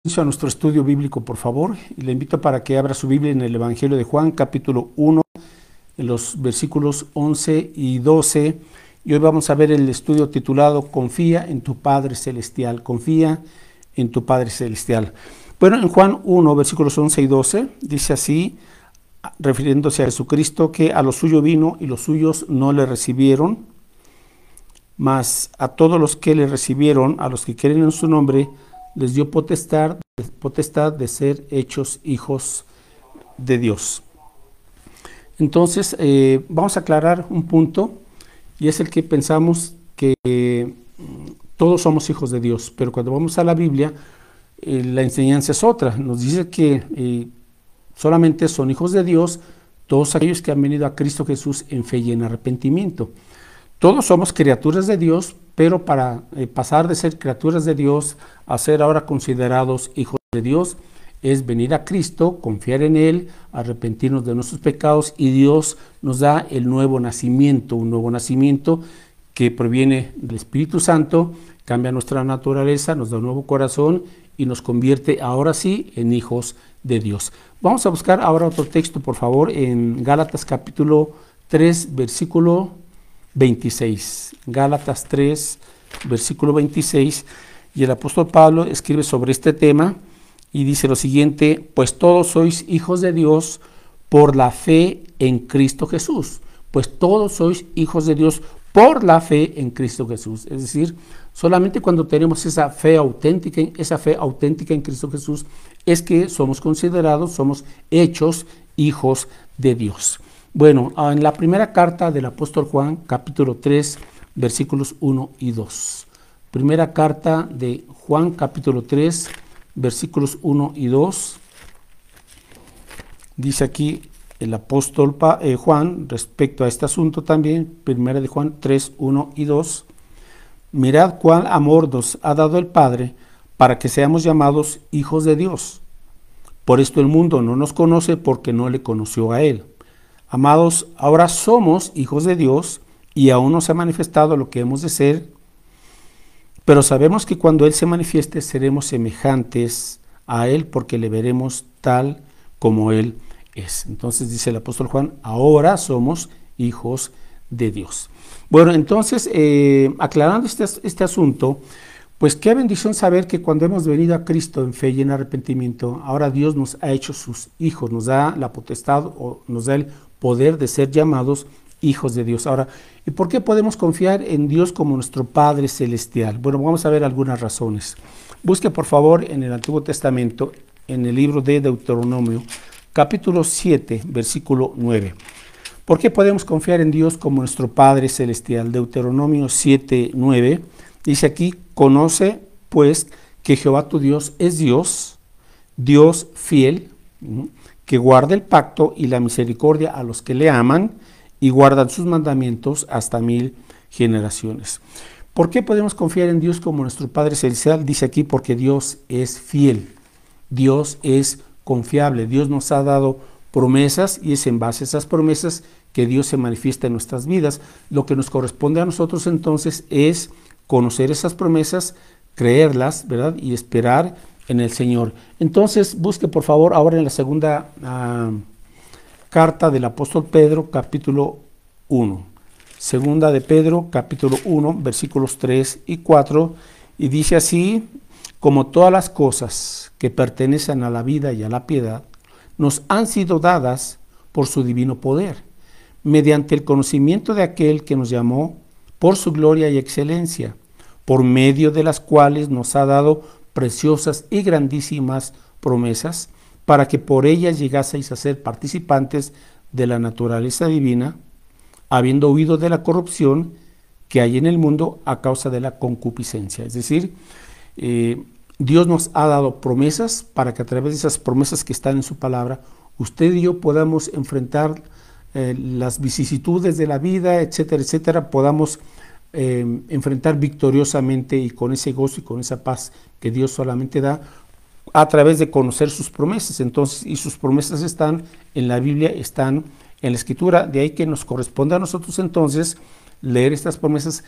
A nuestro estudio bíblico, por favor, y le invito para que abra su Biblia en el Evangelio de Juan, capítulo 1, en los versículos 11 y 12, y hoy vamos a ver el estudio titulado Confía en tu Padre Celestial, confía en tu Padre Celestial. Bueno, en Juan 1, versículos 11 y 12, dice así, refiriéndose a Jesucristo, que a lo suyo vino y los suyos no le recibieron, mas a todos los que le recibieron, a los que creen en su nombre, les dio potestad de ser hechos hijos de Dios. Entonces, vamos a aclarar un punto, y es el que pensamos que todos somos hijos de Dios, pero cuando vamos a la Biblia, la enseñanza es otra. Nos dice que solamente son hijos de Dios todos aquellos que han venido a Cristo Jesús en fe y en arrepentimiento. Todos somos criaturas de Dios, pero para pasar de ser criaturas de Dios a ser ahora considerados hijos de Dios, es venir a Cristo, confiar en Él, arrepentirnos de nuestros pecados, y Dios nos da el nuevo nacimiento, un nuevo nacimiento que proviene del Espíritu Santo, cambia nuestra naturaleza, nos da un nuevo corazón y nos convierte ahora sí en hijos de Dios. Vamos a buscar ahora otro texto, por favor, en Gálatas capítulo 3, versículo 26, Gálatas 3, versículo 26, y el apóstol Pablo escribe sobre este tema y dice lo siguiente: pues todos sois hijos de Dios por la fe en Cristo Jesús. Pues todos sois hijos de Dios por la fe en Cristo Jesús. Es decir, solamente cuando tenemos esa fe auténtica en Cristo Jesús, es que somos considerados, somos hechos hijos de Dios. Bueno, en la primera carta del apóstol Juan, capítulo 3, versículos 1 y 2. Primera carta de Juan, capítulo 3, versículos 1 y 2. Dice aquí el apóstol Juan, respecto a este asunto también, primera de Juan 3, 1 y 2. Mirad cuál amor nos ha dado el Padre para que seamos llamados hijos de Dios. Por esto el mundo no nos conoce porque no le conoció a Él. Amados, ahora somos hijos de Dios y aún no se ha manifestado lo que hemos de ser, pero sabemos que cuando Él se manifieste seremos semejantes a Él porque le veremos tal como Él es. Entonces dice el apóstol Juan, ahora somos hijos de Dios. Bueno, entonces, aclarando este asunto, pues qué bendición saber que cuando hemos venido a Cristo en fe y en arrepentimiento, ahora Dios nos ha hecho sus hijos, nos da la potestad o nos da el poder de ser llamados hijos de Dios. Ahora, ¿y por qué podemos confiar en Dios como nuestro Padre Celestial? Bueno, vamos a ver algunas razones. Busque por favor en el Antiguo Testamento, en el libro de Deuteronomio, capítulo 7, versículo 9. ¿Por qué podemos confiar en Dios como nuestro Padre Celestial? Deuteronomio 7, 9, dice aquí, conoce pues que Jehová tu Dios es Dios, Dios fiel, que guarda el pacto y la misericordia a los que le aman y guardan sus mandamientos hasta 1000 generaciones. ¿Por qué podemos confiar en Dios como nuestro Padre Celestial? Dice aquí, porque Dios es fiel, Dios es confiable, Dios nos ha dado promesas y es en base a esas promesas que Dios se manifiesta en nuestras vidas. Lo que nos corresponde a nosotros entonces es conocer esas promesas, creerlas, ¿verdad? Y esperar en el Señor. Entonces, busque por favor ahora en la segunda carta del apóstol Pedro, capítulo 1. Segunda de Pedro, capítulo 1, versículos 3 y 4, y dice así, como todas las cosas que pertenecen a la vida y a la piedad, nos han sido dadas por su divino poder, mediante el conocimiento de aquel que nos llamó por su gloria y excelencia, por medio de las cuales nos ha dado preciosas y grandísimas promesas, para que por ellas llegaseis a ser participantes de la naturaleza divina, habiendo huido de la corrupción que hay en el mundo a causa de la concupiscencia. Es decir, Dios nos ha dado promesas para que a través de esas promesas que están en su palabra, usted y yo podamos enfrentar las vicisitudes de la vida, etcétera, etcétera, podamos enfrentar victoriosamente y con ese gozo y con esa paz que Dios solamente da a través de conocer sus promesas. Entonces, y sus promesas están en la Biblia, están en la Escritura, de ahí que nos corresponde a nosotros entonces leer estas promesas,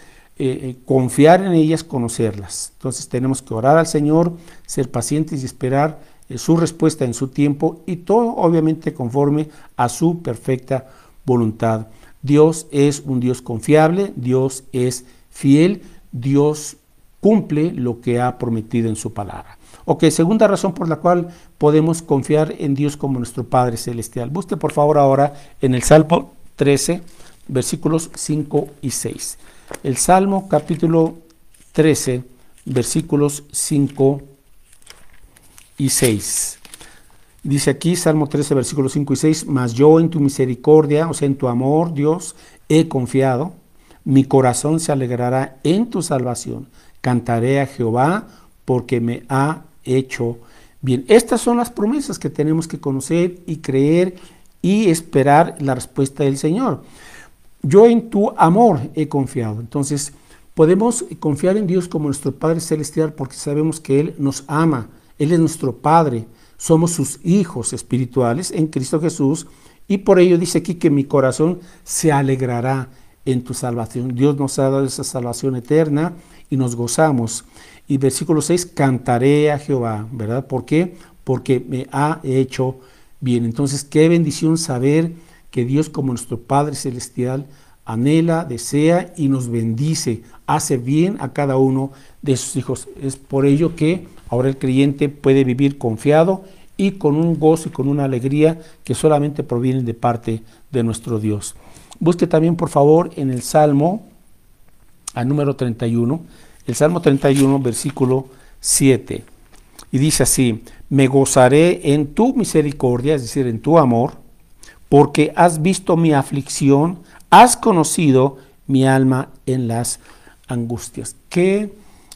confiar en ellas, conocerlas. Entonces tenemos que orar al Señor, ser pacientes y esperar su respuesta en su tiempo, y todo obviamente conforme a su perfecta voluntad. Dios es un Dios confiable, Dios es fiel, Dios cumple lo que ha prometido en su palabra. Ok, segunda razón por la cual podemos confiar en Dios como nuestro Padre Celestial. Busque por favor ahora en el Salmo 13, versículos 5 y 6. El Salmo capítulo 13, versículos 5 y 6. Dice aquí, Salmo 13, versículos 5 y 6, mas yo en tu misericordia, o sea, en tu amor, Dios, he confiado, mi corazón se alegrará en tu salvación, cantaré a Jehová porque me ha hecho bien. Estas son las promesas que tenemos que conocer y creer y esperar la respuesta del Señor. Yo en tu amor he confiado. Entonces, podemos confiar en Dios como nuestro Padre Celestial porque sabemos que Él nos ama, Él es nuestro Padre, somos sus hijos espirituales en Cristo Jesús, y por ello dice aquí que mi corazón se alegrará en tu salvación. Dios nos ha dado esa salvación eterna y nos gozamos. Y versículo 6, cantaré a Jehová, ¿verdad? ¿Por qué? Porque me ha hecho bien. Entonces, qué bendición saber que Dios como nuestro Padre Celestial anhela, desea y nos bendice, hace bien a cada uno de sus hijos. Es por ello que ahora el creyente puede vivir confiado y con un gozo y con una alegría que solamente provienen de parte de nuestro Dios. Busque también por favor en el Salmo, al número 31, el Salmo 31, versículo 7, y dice así, me gozaré en tu misericordia, es decir, en tu amor, porque has visto mi aflicción, has conocido mi alma en las angustias. Qué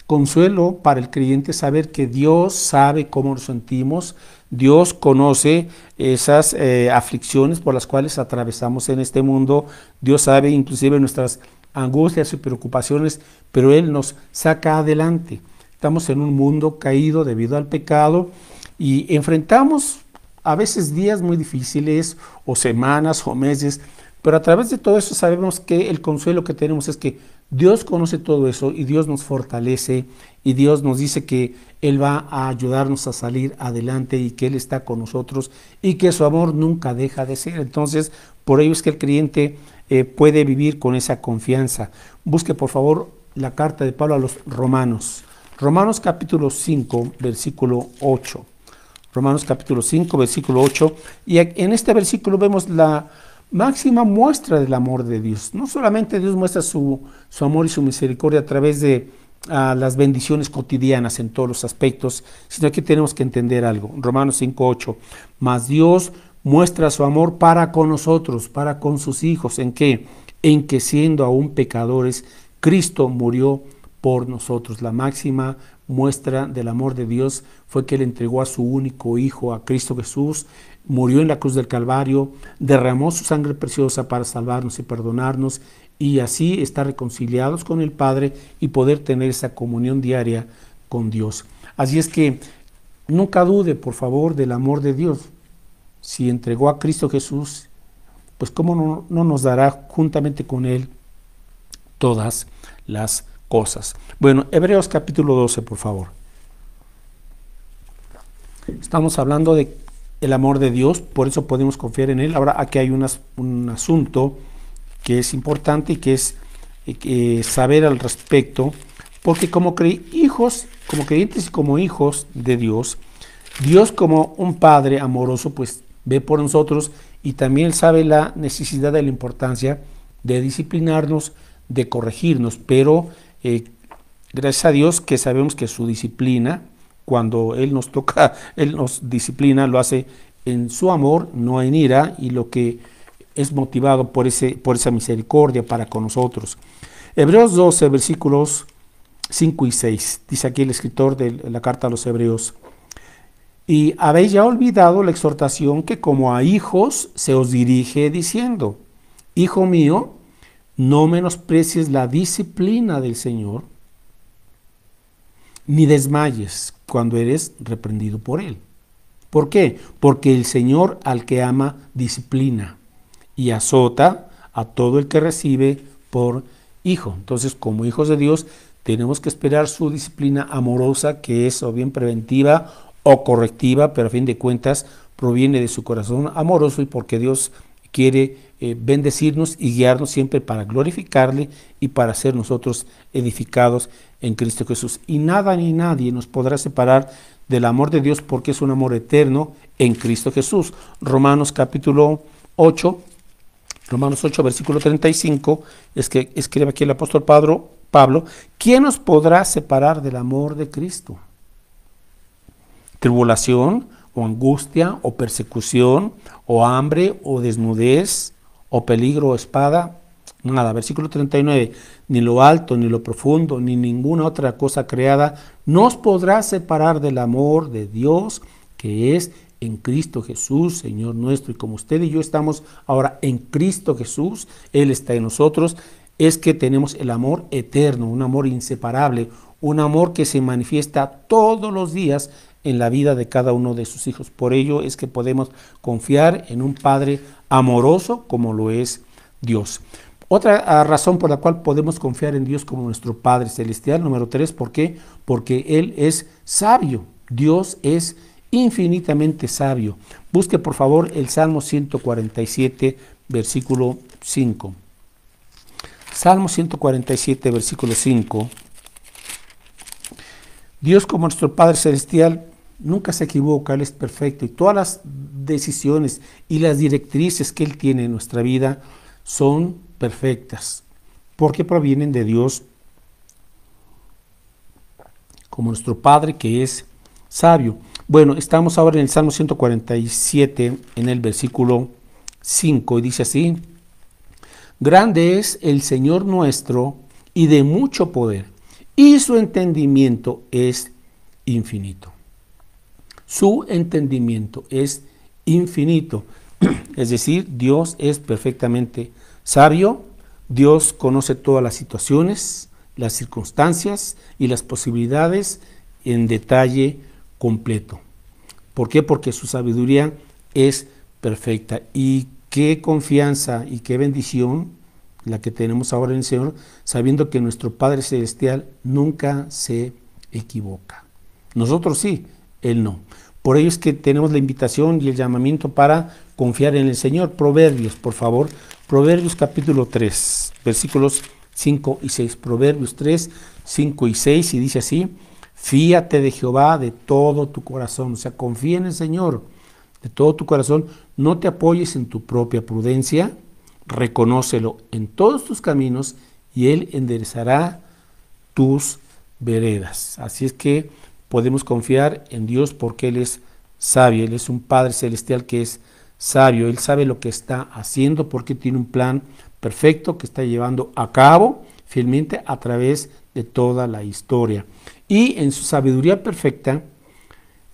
consuelo para el creyente saber que Dios sabe cómo nos sentimos, Dios conoce esas aflicciones por las cuales atravesamos en este mundo, Dios sabe inclusive nuestras angustias y preocupaciones, pero Él nos saca adelante. Estamos en un mundo caído debido al pecado y enfrentamos a veces días muy difíciles o semanas o meses, pero a través de todo eso sabemos que el consuelo que tenemos es que Dios conoce todo eso y Dios nos fortalece y Dios nos dice que Él va a ayudarnos a salir adelante y que Él está con nosotros y que su amor nunca deja de ser. Entonces, por ello es que el creyente puede vivir con esa confianza. Busque por favor la carta de Pablo a los Romanos. Romanos capítulo 5, versículo 8. Romanos capítulo 5, versículo 8. Y en este versículo vemos la máxima muestra del amor de Dios. No solamente Dios muestra su amor y su misericordia a través de las bendiciones cotidianas en todos los aspectos, sino que tenemos que entender algo. Romanos 5, 8. Mas Dios muestra su amor para con nosotros, para con sus hijos. ¿En qué? En que siendo aún pecadores, Cristo murió por nosotros. La máxima muestra del amor de Dios fue que Él entregó a su único Hijo, a Cristo Jesús, murió en la cruz del Calvario, derramó su sangre preciosa para salvarnos y perdonarnos, y así estar reconciliados con el Padre y poder tener esa comunión diaria con Dios. Así es que nunca dude, por favor, del amor de Dios. Si entregó a Cristo Jesús, pues cómo no nos dará juntamente con Él todas las cosas. Bueno, Hebreos capítulo 12, por favor. Estamos hablando de el amor de Dios, por eso podemos confiar en Él. Ahora aquí hay un asunto que es importante y que es saber al respecto, porque como creyentes y como hijos de Dios, Dios como un Padre amoroso, pues ve por nosotros y también sabe la necesidad de la importancia de disciplinarnos, de corregirnos, pero gracias a Dios que sabemos que su disciplina, cuando Él nos toca, Él nos disciplina, lo hace en su amor, no en ira, y lo que es motivado por esa misericordia para con nosotros. Hebreos 12, versículos 5 y 6, dice aquí el escritor de la carta a los Hebreos, y habéis ya olvidado la exhortación que como a hijos se os dirige diciendo, Hijo mío, no menosprecies la disciplina del Señor, ni desmayes cuando eres reprendido por Él. ¿Por qué? Porque el Señor al que ama disciplina y azota a todo el que recibe por hijo. Entonces, como hijos de Dios, tenemos que esperar su disciplina amorosa, que es o bien preventiva o correctiva, pero a fin de cuentas proviene de su corazón amoroso y porque Dios quiere bendecirnos y guiarnos siempre para glorificarle y para ser nosotros edificados en Cristo Jesús. Y nada ni nadie nos podrá separar del amor de Dios porque es un amor eterno en Cristo Jesús. Romanos 8, versículo 35, es que escribe aquí el apóstol Pablo, ¿quién nos podrá separar del amor de Cristo? ¿Tribulación, o angustia, o persecución, o hambre, o desnudez, o peligro, o espada? Nada. Versículo 39, ni lo alto, ni lo profundo, ni ninguna otra cosa creada nos podrá separar del amor de Dios que es en Cristo Jesús, Señor nuestro. Y como usted y yo estamos ahora en Cristo Jesús, Él está en nosotros, es que tenemos el amor eterno, un amor inseparable, un amor que se manifiesta todos los días en la vida de cada uno de sus hijos. Por ello es que podemos confiar en un Padre amoroso como lo es Dios. Otra razón por la cual podemos confiar en Dios como nuestro Padre Celestial, número 3, ¿por qué? Porque Él es sabio. Dios es infinitamente sabio. Busque por favor el Salmo 147, versículo 5. Salmo 147, versículo 5. Dios como nuestro Padre Celestial nunca se equivoca, Él es perfecto y todas las decisiones y las directrices que Él tiene en nuestra vida son perfectas porque provienen de Dios como nuestro Padre que es sabio. Bueno, estamos ahora en el Salmo 147 en el versículo 5 y dice así: grande es el Señor nuestro y de mucho poder, y su entendimiento es infinito. Su entendimiento es infinito. Es decir, Dios es perfectamente sabio. Dios conoce todas las situaciones, las circunstancias y las posibilidades en detalle completo. ¿Por qué? Porque su sabiduría es perfecta. Y qué confianza y qué bendición la que tenemos ahora en el Señor, sabiendo que nuestro Padre Celestial nunca se equivoca. Nosotros sí, Él no. Por ello es que tenemos la invitación y el llamamiento para confiar en el Señor. Proverbios, por favor. Proverbios capítulo 3, versículos 5 y 6. Proverbios 3, 5 y 6, y dice así: fíate de Jehová de todo tu corazón. O sea, confía en el Señor de todo tu corazón. No te apoyes en tu propia prudencia. Reconócelo en todos tus caminos y Él enderezará tus veredas. Así es que podemos confiar en Dios porque Él es sabio. Él es un Padre Celestial que es sabio. Él sabe lo que está haciendo porque tiene un plan perfecto que está llevando a cabo fielmente a través de toda la historia. Y en su sabiduría perfecta,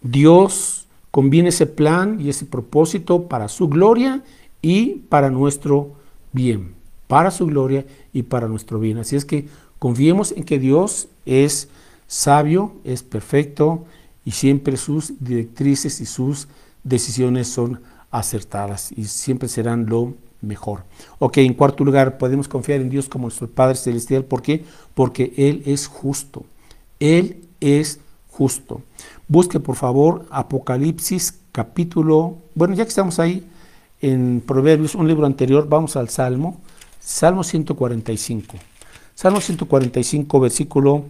Dios conviene ese plan y ese propósito para su gloria y para nuestro bien. Para su gloria y para nuestro bien. Así es que confiemos en que Dios es sabio, es perfecto y siempre sus directrices y sus decisiones son acertadas y siempre serán lo mejor. Ok, en cuarto lugar, podemos confiar en Dios como nuestro Padre Celestial. ¿Por qué? Porque Él es justo. Él es justo. Busque por favor Apocalipsis capítulo, bueno, ya que estamos ahí en Proverbios, un libro anterior, vamos al Salmo 145. Salmo 145, versículo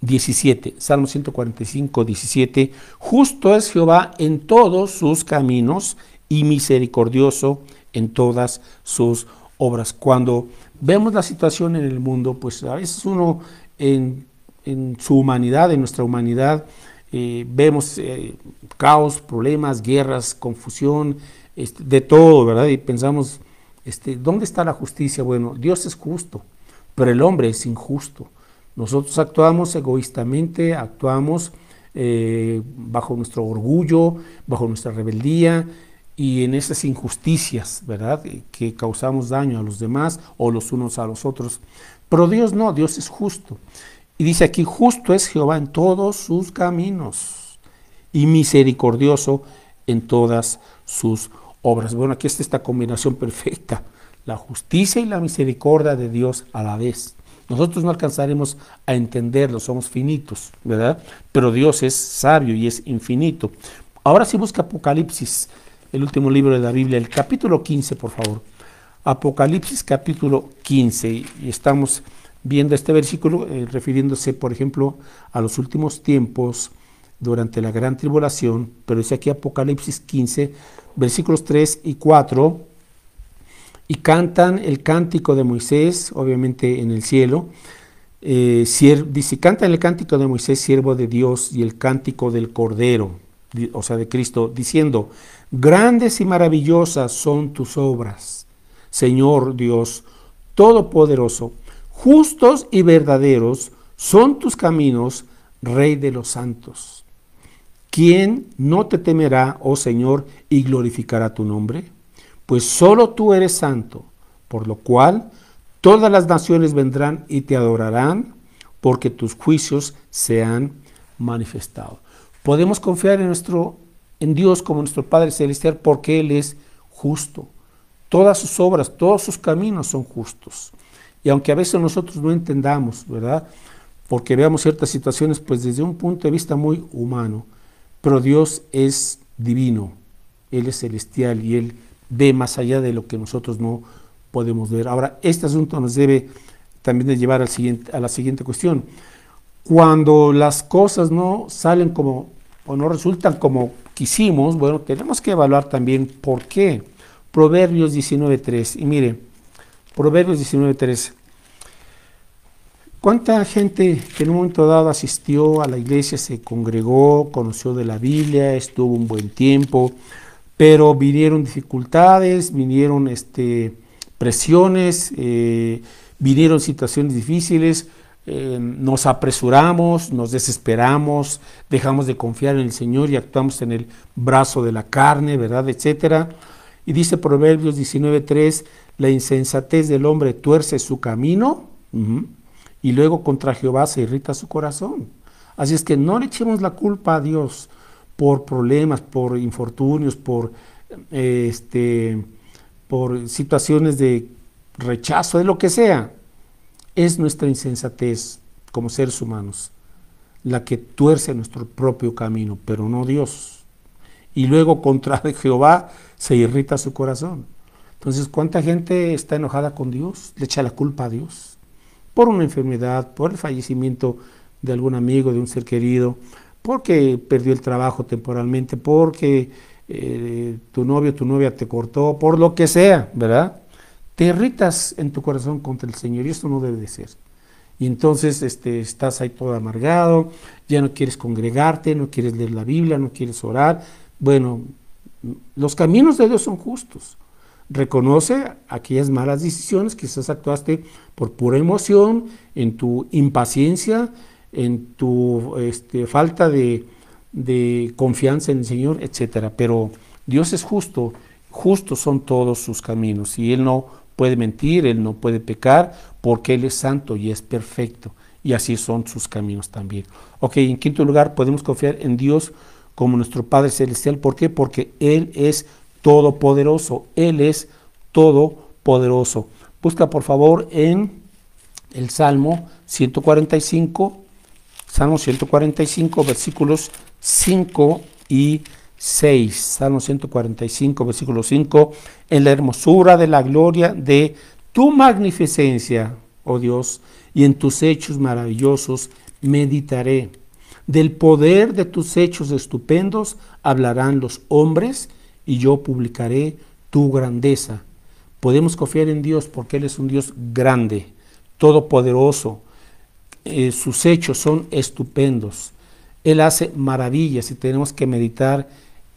17. Salmo 145, 17. Justo es Jehová en todos sus caminos y misericordioso en todas sus obras. Cuando vemos la situación en el mundo, pues a veces uno en su humanidad, en nuestra humanidad, vemos caos, problemas, guerras, confusión, de todo, ¿verdad? Y pensamos, ¿dónde está la justicia? Bueno, Dios es justo, pero el hombre es injusto. Nosotros actuamos egoístamente, actuamos bajo nuestro orgullo, bajo nuestra rebeldía y en esas injusticias, ¿verdad? Que causamos daño a los demás o los unos a los otros. Pero Dios no, Dios es justo. Y dice aquí, justo es Jehová en todos sus caminos y misericordioso en todas sus obras. Bueno, aquí está esta combinación perfecta, la justicia y la misericordia de Dios a la vez. Nosotros no alcanzaremos a entenderlo, somos finitos, ¿verdad? Pero Dios es sabio y es infinito. Ahora sí busca Apocalipsis, el último libro de la Biblia, el capítulo 15, por favor. Apocalipsis capítulo 15, y estamos viendo este versículo refiriéndose, por ejemplo, a los últimos tiempos durante la gran tribulación, pero dice aquí Apocalipsis 15, versículos 3 y 4, y cantan el cántico de Moisés, obviamente en el cielo, dice, cantan el cántico de Moisés, siervo de Dios, y el cántico del Cordero, o sea, de Cristo, diciendo, grandes y maravillosas son tus obras, Señor Dios Todopoderoso, justos y verdaderos son tus caminos, Rey de los santos. ¿Quién no te temerá, oh Señor, y glorificará tu nombre? Pues solo tú eres santo, por lo cual todas las naciones vendrán y te adorarán, porque tus juicios se han manifestado. Podemos confiar en Dios como nuestro Padre Celestial porque Él es justo. Todas sus obras, todos sus caminos son justos. Y aunque a veces nosotros no entendamos, ¿verdad? Porque veamos ciertas situaciones pues desde un punto de vista muy humano, pero Dios es divino, Él es celestial y Él ve más allá de lo que nosotros no podemos ver. Ahora, este asunto nos debe también de llevar a la siguiente cuestión. Cuando las cosas no salen como, o no resultan como quisimos, bueno, tenemos que evaluar también por qué. Proverbios 19.3, y mire, Proverbios 19.3. ¿Cuánta gente que en un momento dado asistió a la iglesia, se congregó, conoció de la Biblia, estuvo un buen tiempo, pero vinieron dificultades, vinieron presiones, vinieron situaciones difíciles, nos apresuramos, nos desesperamos, dejamos de confiar en el Señor y actuamos en el brazo de la carne, ¿verdad?, etcétera. Y dice Proverbios 19.3, la insensatez del hombre tuerce su camino, y luego contra Jehová se irrita su corazón. Así es que no le echemos la culpa a Dios por problemas, por infortunios, por situaciones de rechazo, de lo que sea. Es nuestra insensatez como seres humanos la que tuerce nuestro propio camino, pero no Dios. Y luego contra Jehová se irrita su corazón. Entonces, ¿cuánta gente está enojada con Dios? Le echa la culpa a Dios por una enfermedad, por el fallecimiento de algún amigo, de un ser querido, porque perdió el trabajo temporalmente, porque tu novio o tu novia te cortó, por lo que sea, ¿verdad? Te irritas en tu corazón contra el Señor y esto no debe de ser. Y entonces estás ahí todo amargado, ya no quieres congregarte, no quieres leer la Biblia, no quieres orar. Bueno, los caminos de Dios son justos. Reconoce aquellas malas decisiones, quizás actuaste por pura emoción, en tu impaciencia, en tu falta de confianza en el Señor, etcétera. Pero Dios es justo, justos son todos sus caminos, y Él no puede mentir, Él no puede pecar, porque Él es santo y es perfecto, y así son sus caminos también. Ok, en quinto lugar, podemos confiar en Dios como nuestro Padre Celestial. ¿Por qué? Porque Él es todopoderoso, Él es todopoderoso. Busca por favor en el Salmo 145, versículos 5 y 6. Salmo 145, versículo 5. En la hermosura de la gloria de tu magnificencia, oh Dios, y en tus hechos maravillosos meditaré. Del poder de tus hechos estupendos hablarán los hombres, y yo publicaré tu grandeza. Podemos confiar en Dios porque Él es un Dios grande, todopoderoso. Sus hechos son estupendos. Él hace maravillas y tenemos que meditar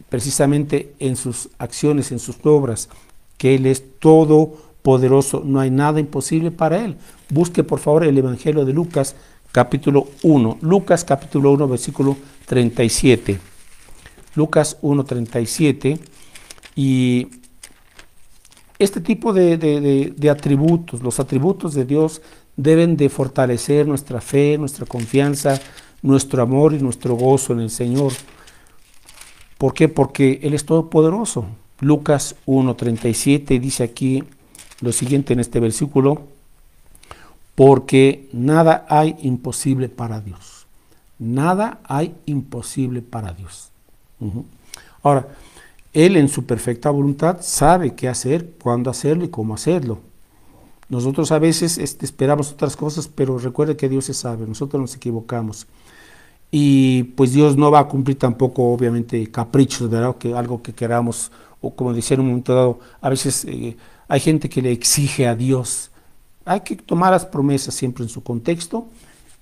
precisamente en sus acciones, en sus obras, que Él es todopoderoso. No hay nada imposible para Él. Busque por favor el Evangelio de Lucas, capítulo 1. Lucas, capítulo 1, versículo 37. Lucas 1, 37. Y este tipo de atributos, los atributos de Dios, deben de fortalecer nuestra fe, nuestra confianza, nuestro amor y nuestro gozo en el Señor. ¿Por qué? Porque Él es todopoderoso. Lucas 1:37 dice aquí lo siguiente en este versículo: porque nada hay imposible para Dios. Nada hay imposible para Dios. Ahora, Él en su perfecta voluntad sabe qué hacer, cuándo hacerlo y cómo hacerlo. Nosotros a veces esperamos otras cosas, pero recuerde que Dios es sabio, nosotros nos equivocamos. Y pues Dios no va a cumplir tampoco, obviamente, caprichos, ¿verdad? Que algo que queramos, o como decía en un momento dado, a veces hay gente que le exige a Dios. Hay que tomar las promesas siempre en su contexto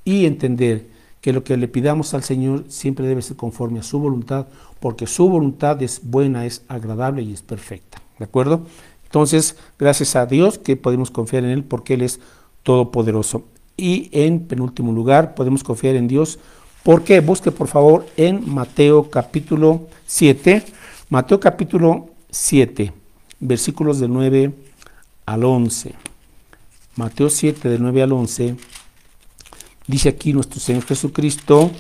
y entender que lo que le pidamos al Señor siempre debe ser conforme a su voluntad, porque su voluntad es buena, es agradable y es perfecta, ¿de acuerdo? Entonces, gracias a Dios que podemos confiar en Él porque Él es todopoderoso. Y en penúltimo lugar, podemos confiar en Dios porque busque por favor en Mateo capítulo 7, Mateo capítulo 7, versículos del 9 al 11. Mateo 7, del 9 al 11, dice aquí nuestro Señor Jesucristo,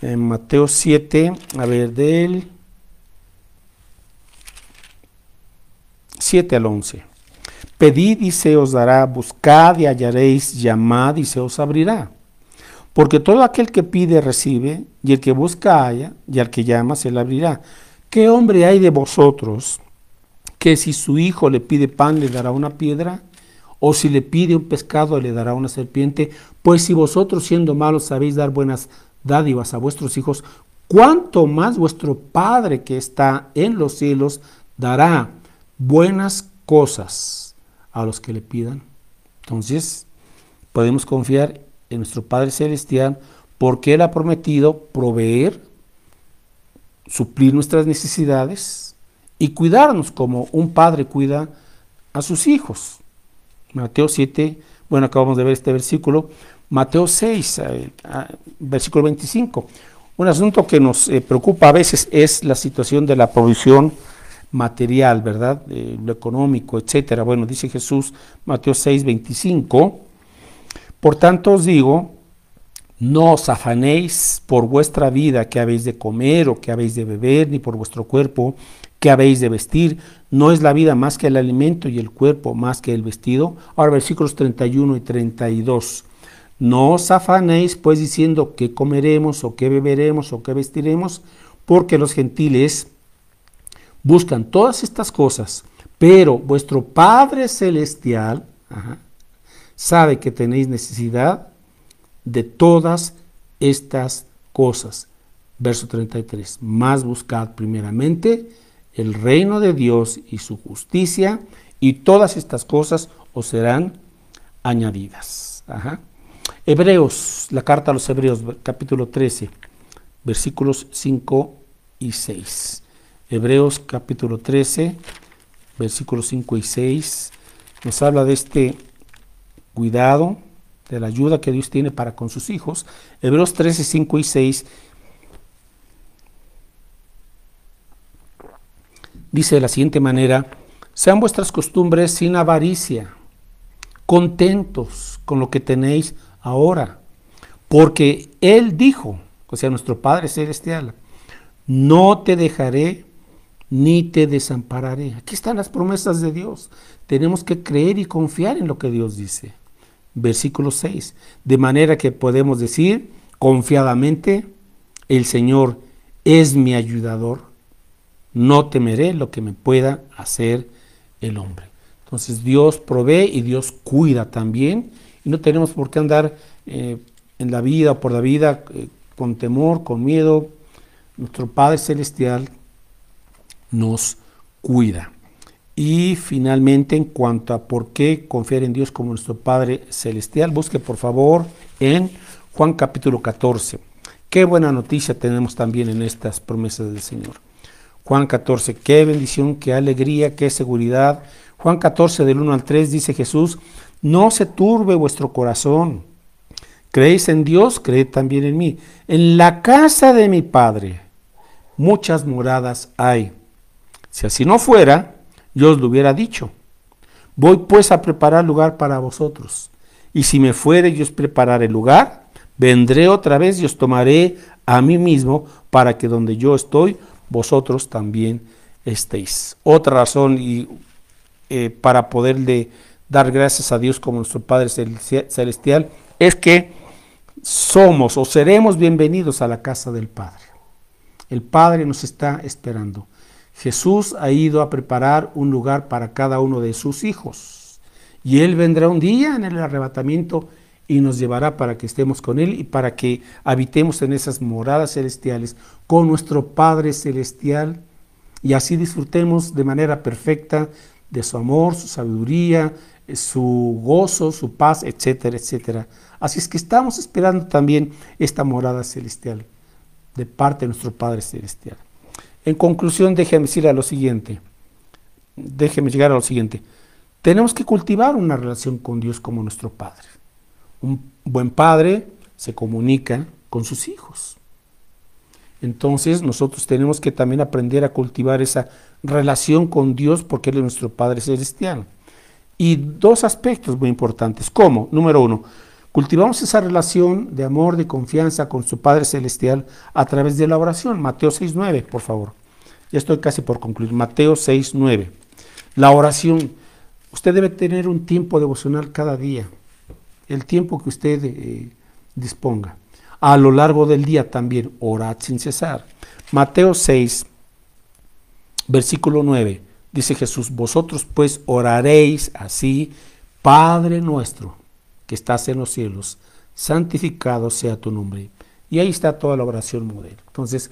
en Mateo 7, a ver, del 7 al 11. Pedid y se os dará, buscad y hallaréis, llamad y se os abrirá. Porque todo aquel que pide recibe, y el que busca halla, y al que llama se le abrirá. ¿Qué hombre hay de vosotros que si su hijo le pide pan le dará una piedra? ¿O si le pide un pescado le dará una serpiente? Pues si vosotros siendo malos sabéis dar buenas dádivas a vuestros hijos, ¿cuánto más vuestro Padre que está en los cielos dará buenas cosas a los que le pidan? Entonces, podemos confiar en nuestro Padre Celestial porque Él ha prometido proveer, suplir nuestras necesidades y cuidarnos como un padre cuida a sus hijos. Mateo 7, bueno, acabamos de ver este versículo. Mateo 6, versículo 25. Un asunto que nos preocupa a veces es la situación de la provisión material, ¿verdad? Lo económico, etcétera. Bueno, dice Jesús, Mateo 6, 25. Por tanto os digo, no os afanéis por vuestra vida, que habéis de comer o que habéis de beber, ni por vuestro cuerpo, que habéis de vestir. ¿No es la vida más que el alimento y el cuerpo más que el vestido? Ahora versículos 31 y 32. No os afanéis pues diciendo qué comeremos o qué beberemos o qué vestiremos, porque los gentiles buscan todas estas cosas, pero vuestro Padre Celestial sabe que tenéis necesidad de todas estas cosas. Verso 33. Más buscad primeramente el reino de Dios y su justicia, y todas estas cosas os serán añadidas. Hebreos, la carta a los Hebreos, capítulo 13, versículos 5 y 6. Hebreos capítulo 13, versículos 5 y 6, nos habla de este cuidado, de la ayuda que Dios tiene para con sus hijos. Hebreos 13, 5 y 6 dice de la siguiente manera: sean vuestras costumbres sin avaricia, contentos con lo que tenéis ahora, porque Él dijo, o sea, nuestro Padre Celestial, no te dejaré ni te desampararé. Aquí están las promesas de Dios. Tenemos que creer y confiar en lo que Dios dice. Versículo 6. De manera que podemos decir confiadamente, el Señor es mi ayudador, no temeré lo que me pueda hacer el hombre. Entonces Dios provee y Dios cuida también, y no tenemos por qué andar en la vida o por la vida con temor, con miedo. Nuestro Padre Celestial nos cuida. Y finalmente, en cuanto a por qué confiar en Dios como nuestro Padre Celestial, busque por favor en Juan capítulo 14. Qué buena noticia tenemos también en estas promesas del Señor. Juan 14, qué bendición, qué alegría, qué seguridad. Juan 14, del 1 al 3, dice Jesús: no se turbe vuestro corazón. ¿Creéis en Dios? Creed también en mí. En la casa de mi Padre muchas moradas hay. Si así no fuera, yo os lo hubiera dicho. Voy pues a preparar lugar para vosotros. Y si me fuere y os prepararé lugar, vendré otra vez y os tomaré a mí mismo, para que donde yo estoy, vosotros también estéis. Otra razón y para poderle dar gracias a Dios como nuestro Padre Celestial, es que somos o seremos bienvenidos a la casa del Padre. El Padre nos está esperando. Jesús ha ido a preparar un lugar para cada uno de sus hijos. Y Él vendrá un día en el arrebatamiento y nos llevará para que estemos con Él y para que habitemos en esas moradas celestiales con nuestro Padre Celestial y así disfrutemos de manera perfecta de su amor, su sabiduría, su gozo, su paz, etcétera, etcétera. Así es que estamos esperando también esta morada celestial de parte de nuestro Padre Celestial. En conclusión, déjeme llegar a lo siguiente. Tenemos que cultivar una relación con Dios como nuestro Padre. Un buen padre se comunica con sus hijos. Entonces nosotros tenemos que también aprender a cultivar esa relación con Dios porque Él es nuestro Padre Celestial. Y dos aspectos muy importantes. ¿Cómo? Número uno, cultivamos esa relación de amor, de confianza con su Padre Celestial a través de la oración. Mateo 6:9, por favor. Ya estoy casi por concluir. Mateo 6:9. La oración. Usted debe tener un tiempo devocional cada día. El tiempo que usted disponga. A lo largo del día también, orad sin cesar. Mateo 6, versículo 9. Dice Jesús, vosotros pues oraréis así, Padre nuestro, que estás en los cielos, santificado sea tu nombre. Y ahí está toda la oración modelo. Entonces,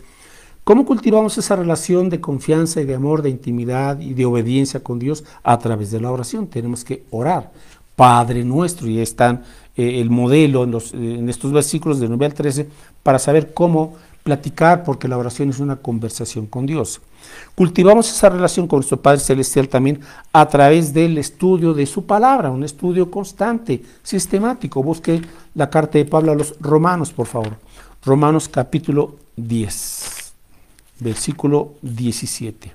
¿cómo cultivamos esa relación de confianza y de amor, de intimidad y de obediencia con Dios? A través de la oración. Tenemos que orar. Padre nuestro, y están el modelo en estos versículos de 9 al 13 para saber cómo platicar, porque la oración es una conversación con Dios. Cultivamos esa relación con nuestro Padre Celestial también a través del estudio de su palabra, un estudio constante, sistemático. Busque la carta de Pablo a los Romanos, por favor. Romanos capítulo 10, versículo 17.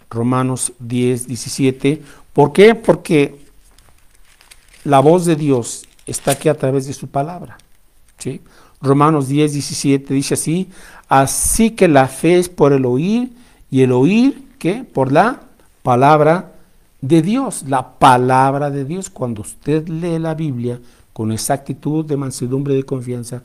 Romanos 10, 17. ¿Por qué? Porque la voz de Dios está aquí a través de su palabra. ¿Sí? Romanos 10, 17 dice así, así que la fe es por el oír, y el oír, ¿qué? Por la palabra de Dios. La palabra de Dios, cuando usted lee la Biblia con esa actitud de mansedumbre y de confianza,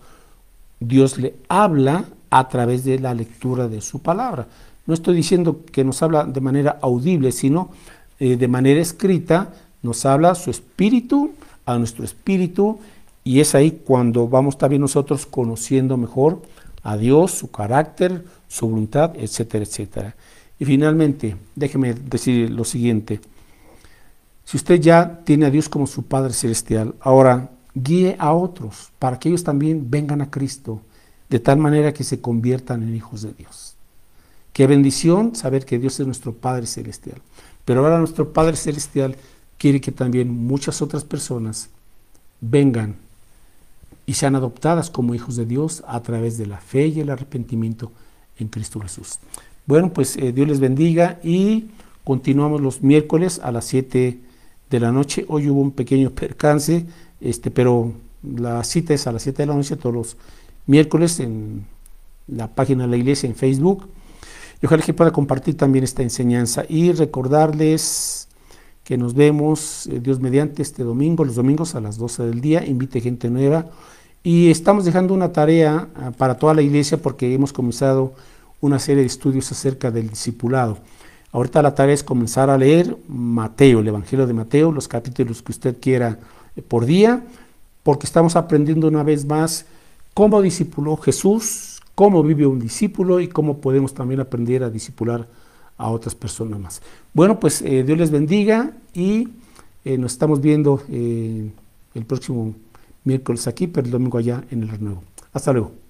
Dios le habla a través de la lectura de su palabra. No estoy diciendo que nos habla de manera audible, sino de manera escrita, nos habla su espíritu a nuestro espíritu, y es ahí cuando vamos también nosotros conociendo mejor a Dios, su carácter, su voluntad, etcétera, etcétera. Y finalmente, déjeme decir lo siguiente. Si usted ya tiene a Dios como su Padre Celestial, ahora guíe a otros para que ellos también vengan a Cristo, de tal manera que se conviertan en hijos de Dios. Qué bendición saber que Dios es nuestro Padre Celestial. Pero ahora nuestro Padre Celestial quiere que también muchas otras personas vengan y sean adoptadas como hijos de Dios a través de la fe y el arrepentimiento en Cristo Jesús. Bueno, pues Dios les bendiga y continuamos los miércoles a las 7 de la noche. Hoy hubo un pequeño percance, pero la cita es a las 7 de la noche todos los miércoles en la página de la iglesia en Facebook. Y ojalá que pueda compartir también esta enseñanza y recordarles que nos vemos, Dios mediante, este domingo, los domingos a las 12 del día, invite gente nueva. Y estamos dejando una tarea para toda la iglesia porque hemos comenzado una serie de estudios acerca del discipulado. Ahorita la tarea es comenzar a leer Mateo, el Evangelio de Mateo, los capítulos que usted quiera por día, porque estamos aprendiendo una vez más cómo discipuló Jesús, cómo vive un discípulo y cómo podemos también aprender a discipular a otras personas más. Bueno, pues Dios les bendiga y nos estamos viendo el próximo miércoles aquí, pero el domingo allá en el Renuevo. Hasta luego.